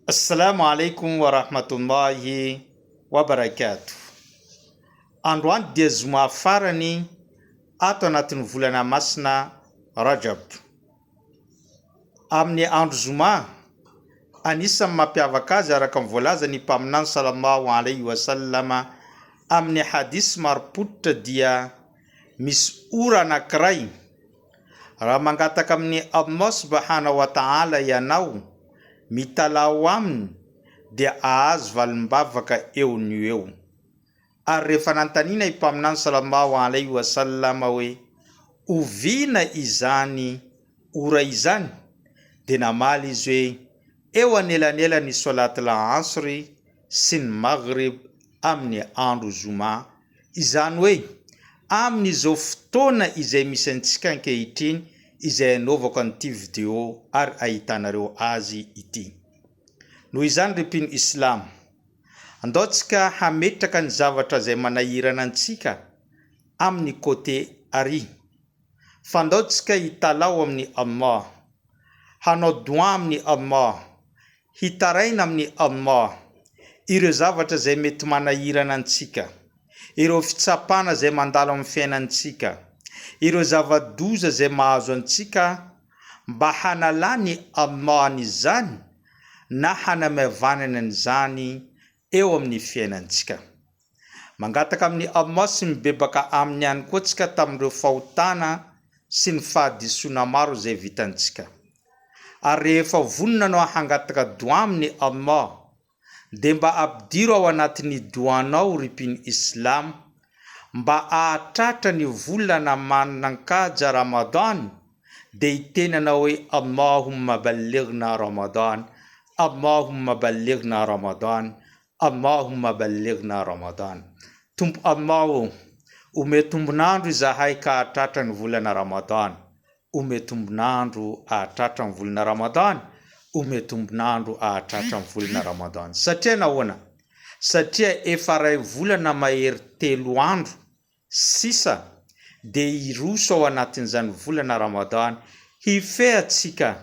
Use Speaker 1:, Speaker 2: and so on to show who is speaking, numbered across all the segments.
Speaker 1: Assalamu alaikum wa rahmatullahi wa barakatuh. Androany dia zoma farany ato anatin'ny volana masina Rajab. Amin'ny andro zoma, anisan'ny mampiavaka azy araka ny voalaza ny mpaminany sallallahu alaihi wasallama amin'ny hadis marim-pototra dia misy ora anankiray. Raha mangataka amin'ny Allah subhanahu wa ta'ala ianao mitalao aminy dia ahazo valim-bavaka eo ny eo. Ary rehefa nantaniana i mpaminany sallallahu alaihi wasallama hoe oviana izany ora izany, dia namaly izy hoe eo anelanela ny salatul asri sy ny maghrib amin'ny andro zoma. Izany hoe amin'izao fotoana izay misy antsika ankehitriny izay anaovako an'ity video ary ahitanareo azy ity. Noho izany ripiny Islam, andaotsika hametraka ny zavatra izay manahirana antsika amin'ny côté ary. Fandaotsika hitalao amin'ny Allah, hanao dua amin'ny Allah, hitaraina amin'ny Allah ireo zavatra izay mety manahirana antsika, ireo fitsapana izay mandalo amin'ny fiainantsika, ireo zava-doza izay mahazo antsika, mba hanalany Allah an'izany na hanamavanana an'izany eo amin'ny fiainantsika. Mangataka amin'ny Allah sy mibebaka aminy ihany koa tsika tamin'ireo fahotana sy ny fahadisoana maro izay vitantsika. Ary rehefa vonona anao hangataka dua amin'ny Allah, dia mba ampidiro ao anatin'ny duanao ripiny Islam mba ahatratra ny volana manan-kaja Ramadan, dia itenanao hoe Allahumma ballighna Ramadan, Allahumma ballighna Ramadan, Allahumma ballighna Ramadan. Tompo Allah, ome tombonandro izahay ka hahatratra ny volana Ramadan. Ome tombonandro hahatratra ny volana Ramadan. Ome tombonandro hahatratra ny volana Ramadan. Satria nahoana? Satria efa ray volana mahery 3 andro sisa dia hiroso ao anatin'izany volana Ramadan, hifehatsika,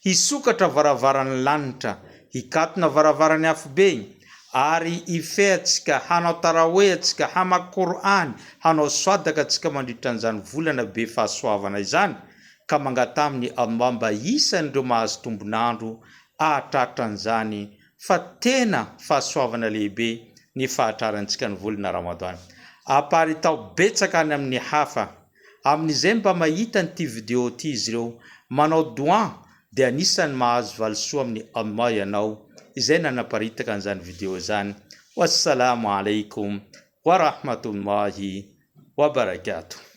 Speaker 1: hisokatra varavaran'ny lanitra, hikatona varavaran'ny afobe, ary hifehatsika, hanao tarawehatsika, hamaky Qur'an, hanao swadaka tsika mandritra an'izany volana be fahasoavana izany, ka mangataminy Allah mba isan'ireo mahazo tombonandro ahatratra an'izany, fa tena fahasoavana lehibe ny fahatrarantsika ny volana Ramadan. Aparitao betsaka any amin'ny hafa, amin'izay mba mahita n'ity video ity izy ireo manao dua dia anisan'ny mahazo valisoa amin'ny Allah ianao. Izay nanaparitaka an'izany video izany. Wassalamu alaikum wa rahmatullahi wa barakatuh.